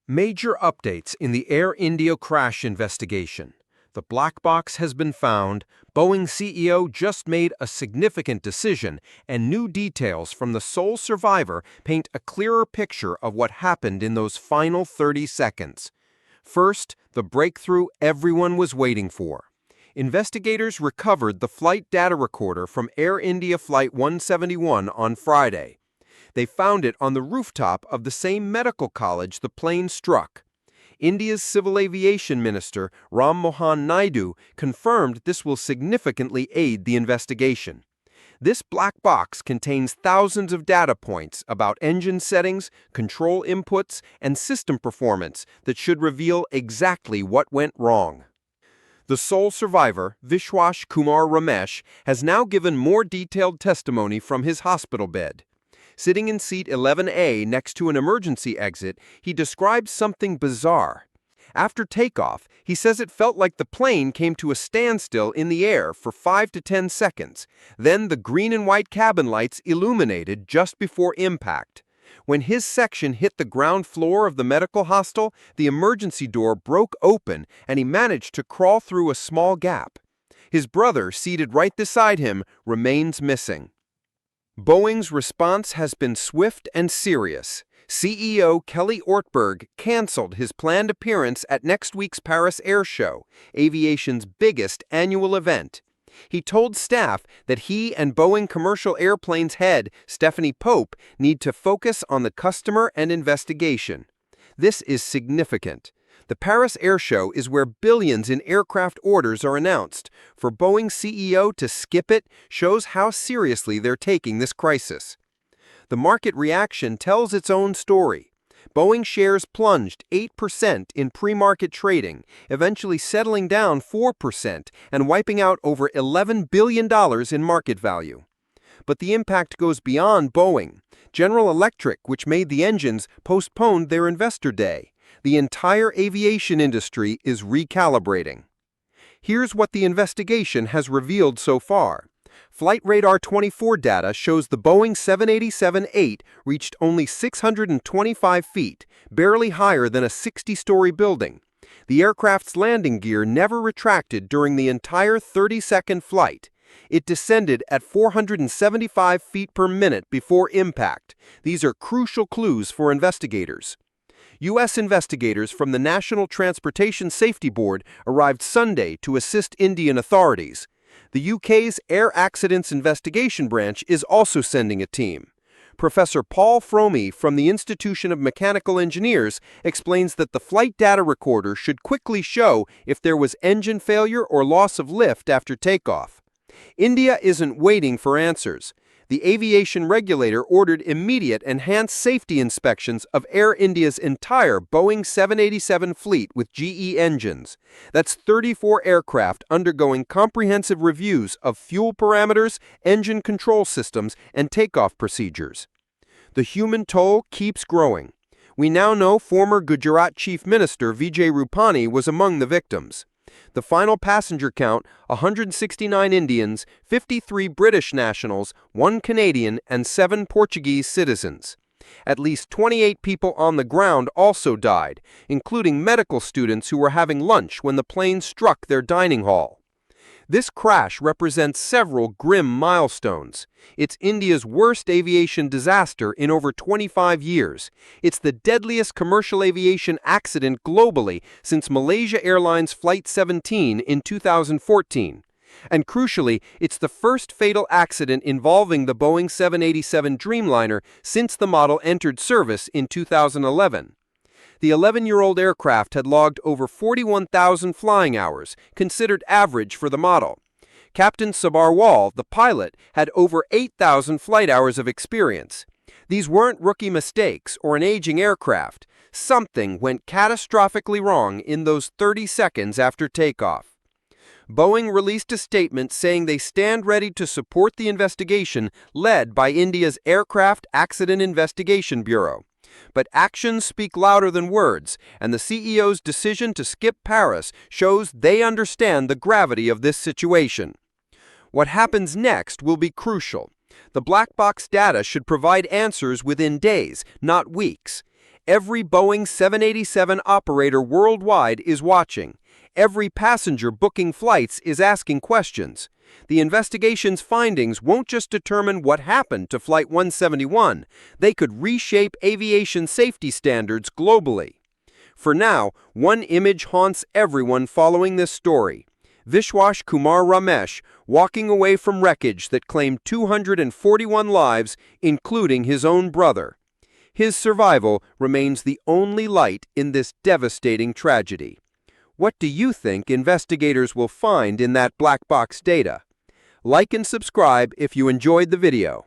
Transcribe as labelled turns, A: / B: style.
A: Major updates in the Air India crash investigation. The black box has been found, Boeing CEO just made a significant decision, and new details from the sole survivor paint a clearer picture of what happened in those final 30 seconds. First, the breakthrough everyone was waiting for. Investigators recovered the flight data recorder from Air India Flight 171 on Friday. They found it on the rooftop of the same medical college the plane struck. India's Civil Aviation Minister, Ram Mohan Naidu, confirmed this will significantly aid the investigation. This black box contains thousands of data points about engine settings, control inputs, and system performance that should reveal exactly what went wrong. The sole survivor, Vishwash Kumar Ramesh, has now given more detailed testimony from his hospital bed. Sitting in seat 11A next to an emergency exit, he describes something bizarre. After takeoff, he says it felt like the plane came to a standstill in the air for 5 to 10 seconds. Then the green and white cabin lights illuminated just before impact. When his section hit the ground floor of the medical hostel, the emergency door broke open and he managed to crawl through a small gap. His brother, seated right beside him, remains missing. Boeing's response has been swift and serious. CEO Kelly Ortberg canceled his planned appearance at next week's Paris Airshow, aviation's biggest annual event. He told staff that he and Boeing Commercial Airplanes head, Stephanie Pope, need to focus on the customer and investigation. This is significant. The Paris Airshow is where billions in aircraft orders are announced. For Boeing CEO to skip it shows how seriously they're taking this crisis. The market reaction tells its own story. Boeing shares plunged 8% in pre-market trading, eventually settling down 4% and wiping out over $11 billion in market value. But the impact goes beyond Boeing. General Electric, which made the engines, postponed their investor day. The entire aviation industry is recalibrating. Here's what the investigation has revealed so far. Flight Radar 24 data shows the Boeing 787-8 reached only 625 feet, barely higher than a 60-story building. The aircraft's landing gear never retracted during the entire 30-second flight. It descended at 475 feet per minute before impact. These are crucial clues for investigators. U.S. investigators from the National Transportation Safety Board arrived Sunday to assist Indian authorities. The UK's Air Accidents Investigation Branch is also sending a team. Professor Paul Fromey from the Institution of Mechanical Engineers explains that the flight data recorder should quickly show if there was engine failure or loss of lift after takeoff. India isn't waiting for answers. The aviation regulator ordered immediate enhanced safety inspections of Air India's entire Boeing 787 fleet with GE engines. That's 34 aircraft undergoing comprehensive reviews of fuel parameters, engine control systems, and takeoff procedures. The human toll keeps growing. We now know former Gujarat Chief Minister Vijay Rupani was among the victims. The final passenger count, 169 Indians, 53 British nationals, 1 Canadian, and 7 Portuguese citizens. At least 28 people on the ground also died, including medical students who were having lunch when the plane struck their dining hall. This crash represents several grim milestones. It's India's worst aviation disaster in over 25 years. It's the deadliest commercial aviation accident globally since Malaysia Airlines Flight 17 in 2014. And crucially, it's the first fatal accident involving the Boeing 787 Dreamliner since the model entered service in 2011. The 11-year-old aircraft had logged over 41,000 flying hours, considered average for the model. Captain Sabarwal, the pilot, had over 8,000 flight hours of experience. These weren't rookie mistakes or an aging aircraft. Something went catastrophically wrong in those 30 seconds after takeoff. Boeing released a statement saying they stand ready to support the investigation led by India's Aircraft Accident Investigation Bureau. But actions speak louder than words, and the CEO's decision to skip Paris shows they understand the gravity of this situation. What happens next will be crucial. The black box data should provide answers within days, not weeks. Every Boeing 787 operator worldwide is watching. Every passenger booking flights is asking questions. The investigation's findings won't just determine what happened to Flight 171, they could reshape aviation safety standards globally. For now, one image haunts everyone following this story. Vishwash Kumar Ramesh walking away from wreckage that claimed 241 lives, including his own brother. His survival remains the only light in this devastating tragedy. What do you think investigators will find in that black box data? Like and subscribe if you enjoyed the video.